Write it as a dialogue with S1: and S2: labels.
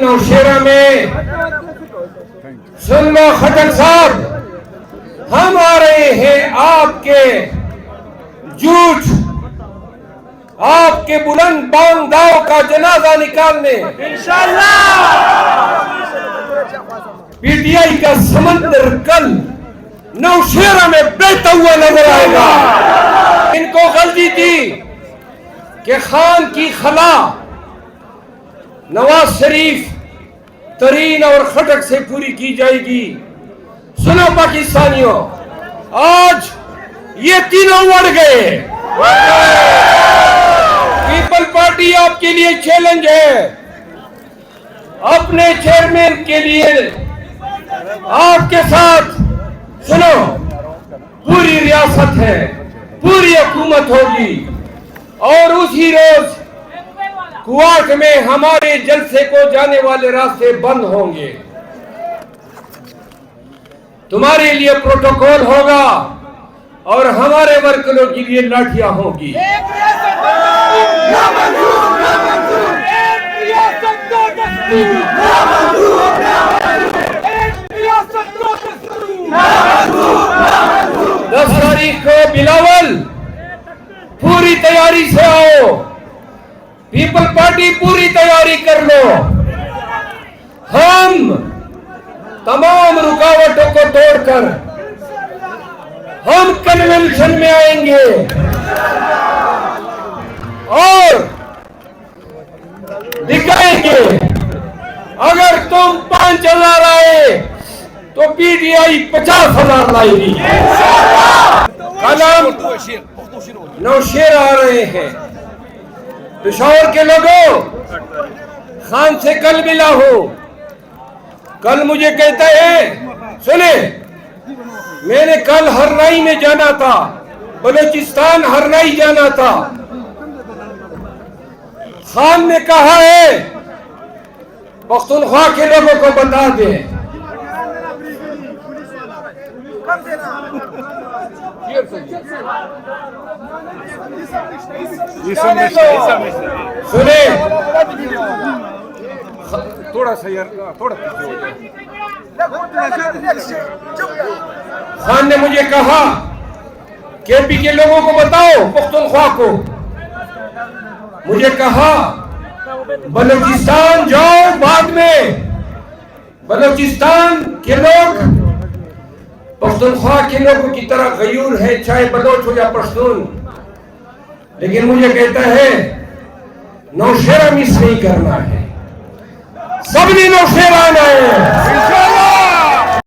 S1: नौशेरा में सुन लो खटक साहब, हम आ रहे हैं आपके झूठ, आपके बुलंद बांग दाव का जनाजा निकालने। इंशाअल्लाह पीटीआई का समंदर कल नौशेरा में बहता हुआ नजर आएगा। इनको गलती थी कि खान की खला नवाज शरीफ, तरीन और खटक से पूरी की जाएगी। सुनो पाकिस्तानियों, आज ये तीनों उड़ गए। पीपल पार्टी आपके लिए चैलेंज है। अपने चेयरमैन के लिए आपके साथ सुनो, पूरी रियासत है, पूरी हुकूमत होगी और उसी रोज कुआट में हमारे जलसे को जाने वाले रास्ते बंद होंगे। तुम्हारे लिए प्रोटोकॉल होगा और हमारे वर्करों के लिए लाठियां होगी। दस तारीख को बिलावल पूरी तैयारी से आओ। पीपल पार्टी पूरी तैयारी कर लो। हम तमाम रुकावटों को तोड़कर हम कन्वेंशन में आएंगे और दिखाएंगे। अगर तुम 5,000 आए तो पीटीआई 50,000 लाएगी। कल हम नौशेरा आ रहे हैं। पेशावर के लोगों, खान से कल मिला हो। कल मुझे कहता है, सुने, मैंने कल हरनाई में जाना था, बलूचिस्तान हरनाई जाना था। खान ने कहा है पख्तूनख्वा के लोगों को बता दे। सुने, थोड़ा सा यार, थोड़ा पीछे हो जाए। खान ने मुझे कहा केपी के लोगों को बताओ, पख्तूनख्वा को। मुझे कहा बलूचिस्तान जाओ, बाद में बलूचिस्तान के लोग पख्तूनख्वा के लोगों की तरह गयूर है, चाहे बलोच हो या पश्तून। लेकिन मुझे कहता है नौशेरा मिस नहीं करना है।